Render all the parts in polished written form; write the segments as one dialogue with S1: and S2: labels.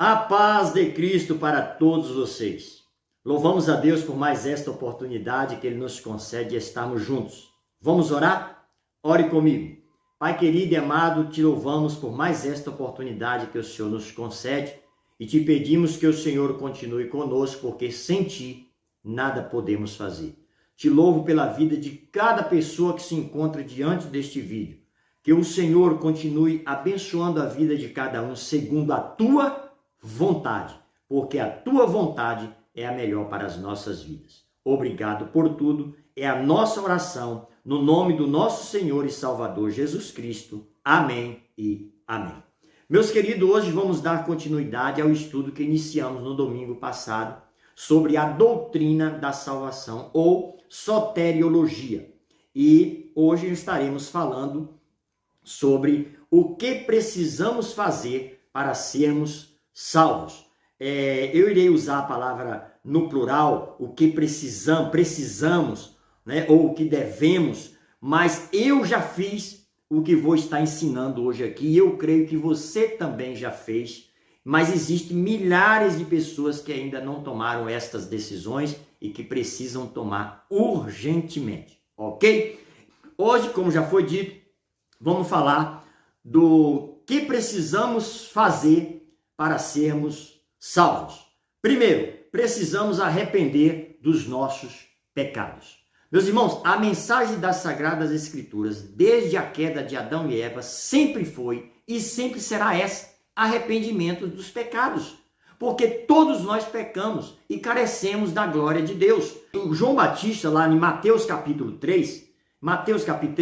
S1: A paz de Cristo para todos vocês. Louvamos a Deus por mais esta oportunidade que Ele nos concede de estarmos juntos. Vamos orar? Ore comigo. Pai querido e amado, te louvamos por mais esta oportunidade que o Senhor nos concede e te pedimos que o Senhor continue conosco, porque sem ti nada podemos fazer. Te louvo pela vida de cada pessoa que se encontra diante deste vídeo. Que o Senhor continue abençoando a vida de cada um segundo a tua vontade, porque a tua vontade é a melhor para as nossas vidas. Obrigado por tudo, é a nossa oração, no nome do nosso Senhor e Salvador Jesus Cristo. Amém e amém. Meus queridos, hoje vamos dar continuidade ao estudo que iniciamos no domingo passado sobre a doutrina da salvação ou soteriologia. E hoje estaremos falando sobre o que precisamos fazer para sermos salvos. Eu irei usar a palavra no plural, o que precisamos, né, ou o que devemos, mas eu já fiz o que vou estar ensinando hoje aqui, e eu creio que você também já fez, mas existem milhares de pessoas que ainda não tomaram estas decisões e que precisam tomar urgentemente, ok? Hoje, como já foi dito, vamos falar do que precisamos fazer para sermos salvos. Primeiro, precisamos arrepender dos nossos pecados. Meus irmãos, a mensagem das Sagradas Escrituras, desde a queda de Adão e Eva, sempre foi e sempre será essa: arrependimento dos pecados. Porque todos nós pecamos e carecemos da glória de Deus. O João Batista, lá em Mateus capítulo 3,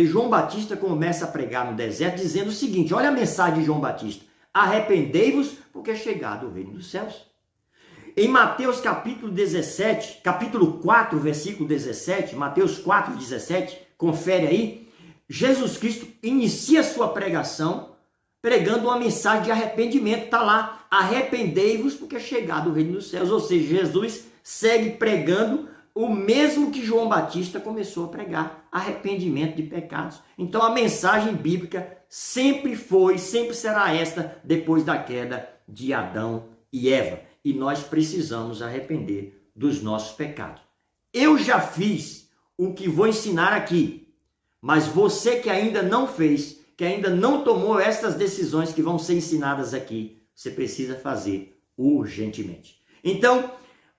S1: João Batista começa a pregar no deserto dizendo o seguinte: olha a mensagem de João Batista: arrependei-vos, porque é chegado o reino dos céus. Em Mateus capítulo 4, versículo 17, Mateus 4, 17, confere aí, Jesus Cristo inicia sua pregação pregando uma mensagem de arrependimento. Está lá: arrependei-vos, porque é chegado o reino dos céus. Ou seja, Jesus segue pregando o mesmo que João Batista começou a pregar: arrependimento de pecados. Então a mensagem bíblica sempre foi, sempre será esta depois da queda de Adão e Eva. E nós precisamos arrepender dos nossos pecados. Eu já fiz o que vou ensinar aqui, mas você que ainda não fez, que ainda não tomou estas decisões que vão ser ensinadas aqui, você precisa fazer urgentemente. Então,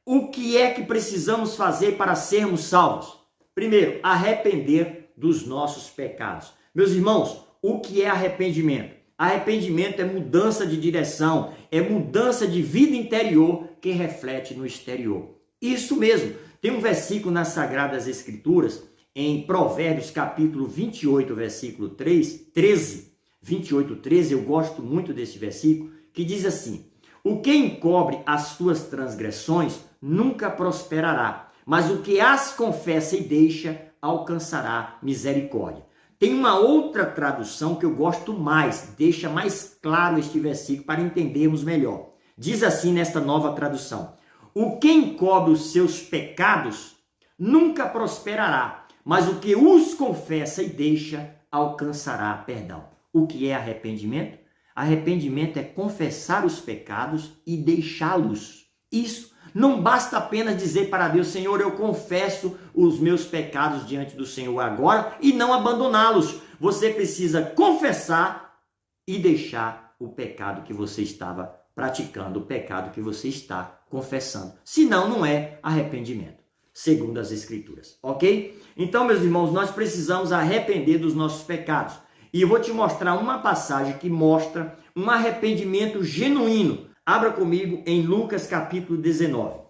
S1: o que é que precisamos fazer para sermos salvos? Primeiro, arrepender dos nossos pecados. Meus irmãos, o que é arrependimento? Arrependimento é mudança de direção, é mudança de vida interior que reflete no exterior. Isso mesmo. Tem um versículo nas Sagradas Escrituras, em Provérbios capítulo 28, versículo 13, 28, 13, eu gosto muito desse versículo, que diz assim: o que encobre as tuas transgressões nunca prosperará, mas o que as confessa e deixa alcançará misericórdia. Tem uma outra tradução que eu gosto mais, deixa mais claro este versículo para entendermos melhor. Diz assim nesta nova tradução: o que encobre os seus pecados nunca prosperará, mas o que os confessa e deixa alcançará perdão. O que é arrependimento? Arrependimento é confessar os pecados e deixá-los. Isso. Não basta apenas dizer para Deus: Senhor, eu confesso os meus pecados diante do Senhor agora, e não abandoná-los. Você precisa confessar e deixar o pecado que você estava praticando, o pecado que você está confessando. Senão, não é arrependimento, segundo as Escrituras, ok? Então, meus irmãos, nós precisamos arrepender dos nossos pecados. E eu vou te mostrar uma passagem que mostra um arrependimento genuíno. Abra comigo em Lucas capítulo 19.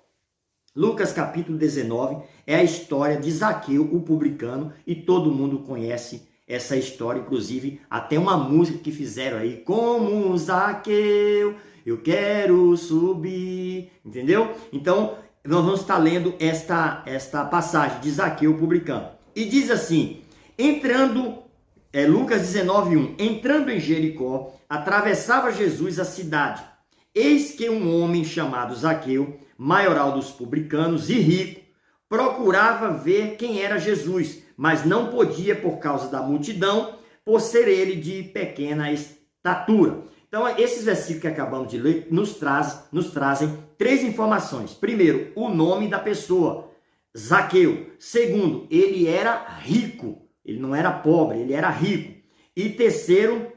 S1: Lucas capítulo 19 é a história de Zaqueu, o publicano, e todo mundo conhece essa história, inclusive até uma música que fizeram aí: como Zaqueu, eu quero subir, entendeu? Então, nós vamos estar lendo esta passagem de Zaqueu, o publicano. E diz assim, Lucas 19:1, entrando em Jericó, atravessava Jesus a cidade. Eis que um homem chamado Zaqueu, maioral dos publicanos e rico, procurava ver quem era Jesus, mas não podia por causa da multidão, por ser ele de pequena estatura. Então, esses versículos que acabamos de ler nos trazem 3 informações. Primeiro, o nome da pessoa, Zaqueu. Segundo, ele era rico. Ele não era pobre, ele era rico. E terceiro,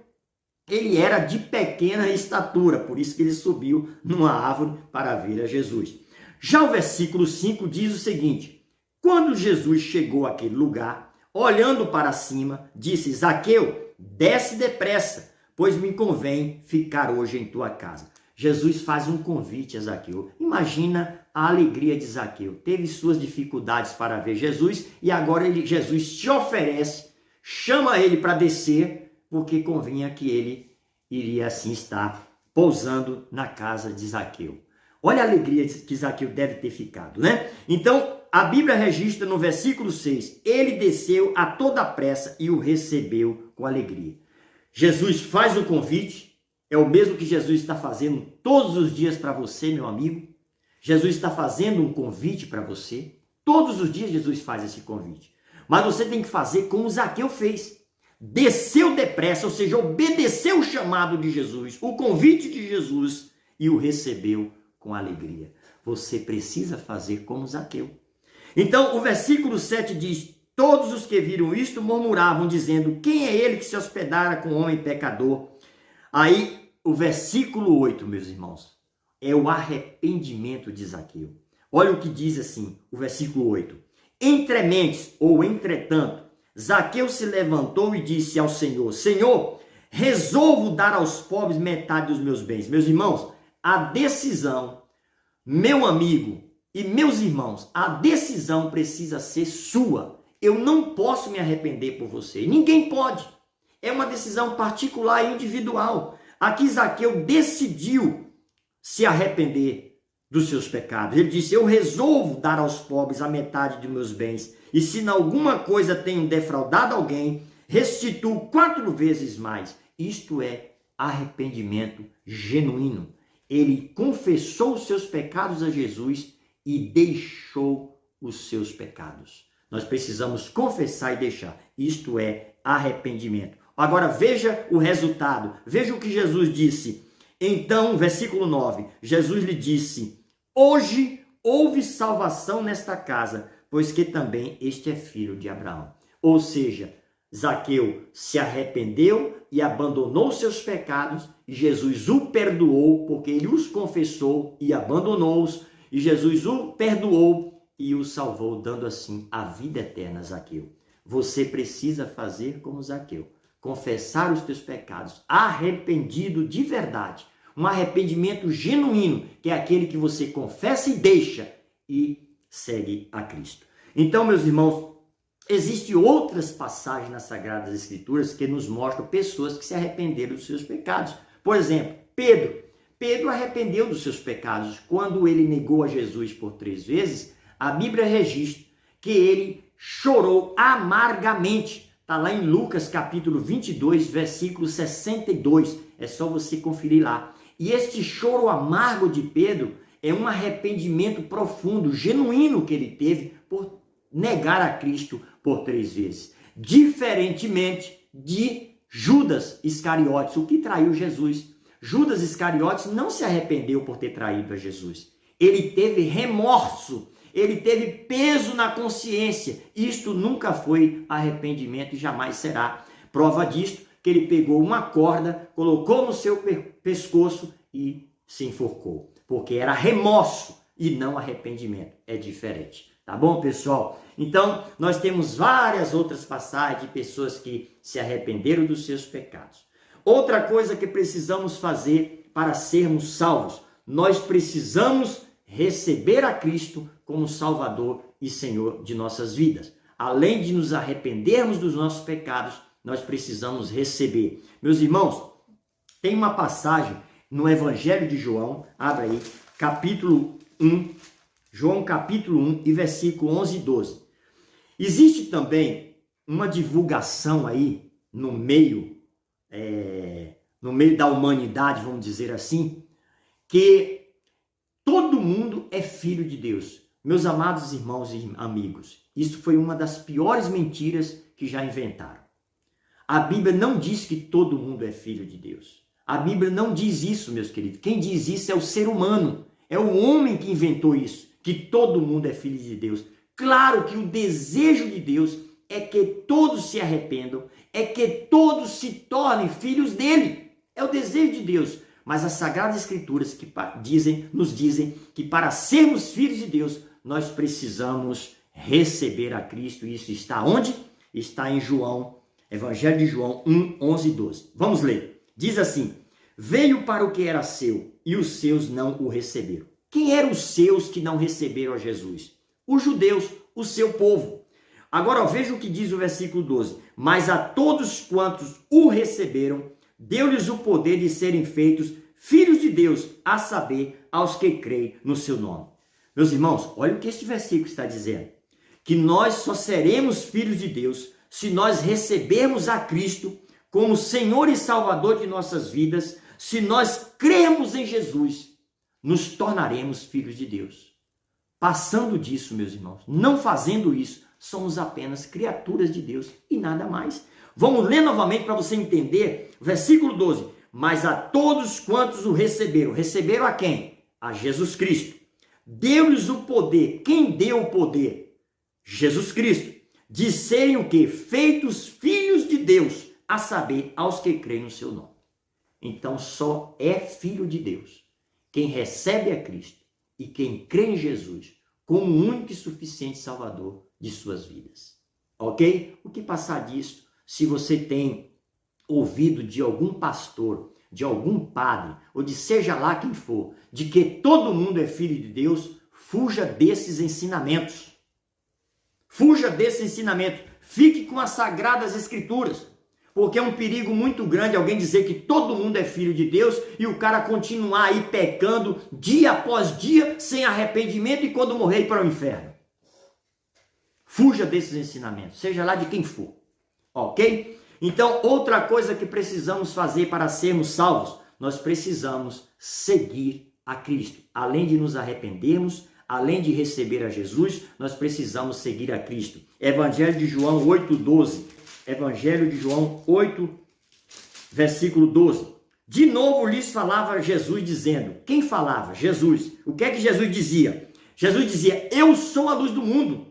S1: ele era de pequena estatura, por isso que ele subiu numa árvore para ver a Jesus. Já o versículo 5 diz o seguinte: quando Jesus chegou àquele lugar, olhando para cima, disse: Zaqueu, desce depressa, pois me convém ficar hoje em tua casa. Jesus faz um convite a Zaqueu. Imagina a alegria de Zaqueu. Teve suas dificuldades para ver Jesus e agora Jesus se oferece, chama ele para descer, porque convinha que ele iria assim estar pousando na casa de Zaqueu. Olha a alegria que Zaqueu deve ter ficado, né? Então, a Bíblia registra no versículo 6, ele desceu a toda pressa e o recebeu com alegria. Jesus faz o convite, é o mesmo que Jesus está fazendo todos os dias para você, meu amigo. Jesus está fazendo um convite para você. Todos os dias Jesus faz esse convite. Mas você tem que fazer como Zaqueu fez. Desceu depressa, ou seja, obedeceu o chamado de Jesus, o convite de Jesus e o recebeu com alegria. Você precisa fazer como Zaqueu. Então, o versículo 7 diz: todos os que viram isto murmuravam, dizendo: quem é ele que se hospedara com o homem pecador? Aí, o versículo 8, meus irmãos, é o arrependimento de Zaqueu. Olha o que diz assim, o versículo 8. Entrementes, ou entretanto, Zaqueu se levantou e disse ao Senhor: Senhor, resolvo dar aos pobres metade dos meus bens. Meus irmãos, a decisão, meu amigo e meus irmãos, a decisão precisa ser sua. Eu não posso me arrepender por você. Ninguém pode. É uma decisão particular e individual. Aqui Zaqueu decidiu se arrepender dos seus pecados. Ele disse: eu resolvo dar aos pobres a metade de meus bens. E se em alguma coisa tenho defraudado alguém, restituo 4 vezes mais. Isto é arrependimento genuíno. Ele confessou os seus pecados a Jesus e deixou os seus pecados. Nós precisamos confessar e deixar. Isto é arrependimento. Agora veja o resultado. Veja o que Jesus disse. Então, versículo 9. Jesus lhe disse: hoje houve salvação nesta casa, pois que também este é filho de Abraão. Ou seja, Zaqueu se arrependeu e abandonou seus pecados, e Jesus o perdoou, porque ele os confessou e abandonou-os, e Jesus o perdoou e o salvou, dando assim a vida eterna a Zaqueu. Você precisa fazer como Zaqueu, confessar os teus pecados, arrependido de verdade, um arrependimento genuíno, que é aquele que você confessa e deixa e segue a Cristo. Então, meus irmãos, existem outras passagens nas Sagradas Escrituras que nos mostram pessoas que se arrependeram dos seus pecados. Por exemplo, Pedro arrependeu dos seus pecados. Quando ele negou a Jesus por 3 vezes, a Bíblia registra que ele chorou amargamente. Está lá em Lucas capítulo 22, versículo 62. É só você conferir lá. E este choro amargo de Pedro é um arrependimento profundo, genuíno que ele teve por negar a Cristo por 3 vezes. Diferentemente de Judas Iscariotes, o que traiu Jesus. Judas Iscariotes não se arrependeu por ter traído a Jesus. Ele teve remorso, ele teve peso na consciência. Isto nunca foi arrependimento e jamais será. Prova disto, que ele pegou uma corda, colocou no seu pescoço e se enforcou. Porque era remorso e não arrependimento. É diferente. Tá bom, pessoal? Então, nós temos várias outras passagens de pessoas que se arrependeram dos seus pecados. Outra coisa que precisamos fazer para sermos salvos, nós precisamos receber a Cristo como Salvador e Senhor de nossas vidas. Além de nos arrependermos dos nossos pecados, nós precisamos receber. Meus irmãos, tem uma passagem no Evangelho de João, abre aí, capítulo 1, João capítulo 1 e versículo 11 e 12. Existe também uma divulgação aí no meio da humanidade, vamos dizer assim, que todo mundo é filho de Deus. Meus amados irmãos e amigos, isso foi uma das piores mentiras que já inventaram. A Bíblia não diz que todo mundo é filho de Deus. A Bíblia não diz isso, meus queridos. Quem diz isso é o ser humano. É o homem que inventou isso, que todo mundo é filho de Deus. Claro que o desejo de Deus é que todos se arrependam, é que todos se tornem filhos dele. É o desejo de Deus. Mas as Sagradas Escrituras que nos dizem que para sermos filhos de Deus, nós precisamos receber a Cristo. E isso está onde? Está em João, Evangelho de João 1, 11 e 12. Vamos ler. Diz assim: veio para o que era seu, e os seus não o receberam. Quem eram os seus que não receberam a Jesus? Os judeus, o seu povo. Agora veja o que diz o versículo 12. Mas a todos quantos o receberam, deu-lhes o poder de serem feitos filhos de Deus, a saber, aos que creem no seu nome. Meus irmãos, olha o que este versículo está dizendo. Que nós só seremos filhos de Deus se nós recebermos a Cristo como Senhor e Salvador de nossas vidas. Se nós crermos em Jesus, nos tornaremos filhos de Deus. Passando disso, meus irmãos, não fazendo isso, somos apenas criaturas de Deus e nada mais. Vamos ler novamente para você entender. Versículo 12. Mas a todos quantos o receberam. Receberam a quem? A Jesus Cristo. Deu-lhes o poder. Quem deu o poder? Jesus Cristo. De serem o quê? Feitos filhos de Deus, a saber, aos que creem no seu nome. Então só é filho de Deus quem recebe a Cristo e quem crê em Jesus como o único e suficiente Salvador de suas vidas. Ok? O que passar disso, se você tem ouvido de algum pastor, de algum padre, ou de seja lá quem for, de que todo mundo é filho de Deus, fuja desses ensinamentos. Fuja desse ensinamento. Fique com as Sagradas Escrituras. Porque é um perigo muito grande alguém dizer que todo mundo é filho de Deus e o cara continuar aí pecando dia após dia, sem arrependimento, e quando morrer ir para o inferno. Fuja desses ensinamentos, seja lá de quem for. Ok? Então, outra coisa que precisamos fazer para sermos salvos, nós precisamos seguir a Cristo. Além de nos arrependermos, além de receber a Jesus, nós precisamos seguir a Cristo. Evangelho de João 8:12. Evangelho de João 8, versículo 12. De novo lhes falava Jesus dizendo. Quem falava? Jesus. O que é que Jesus dizia? Jesus dizia: eu sou a luz do mundo.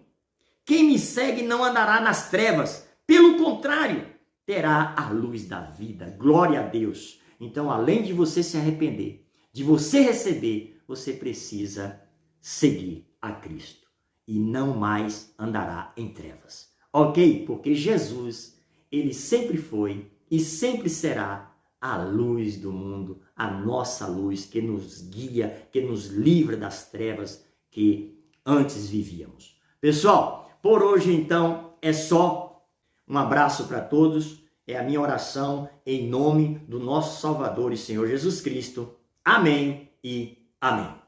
S1: Quem me segue não andará nas trevas. Pelo contrário, terá a luz da vida. Glória a Deus. Então, além de você se arrepender, de você receber, você precisa seguir a Cristo. E não mais andará em trevas. Ok? Porque Jesus, ele sempre foi e sempre será a luz do mundo, a nossa luz que nos guia, que nos livra das trevas que antes vivíamos. Pessoal, por hoje então é só. Um abraço para todos. É a minha oração em nome do nosso Salvador e Senhor Jesus Cristo. Amém e amém.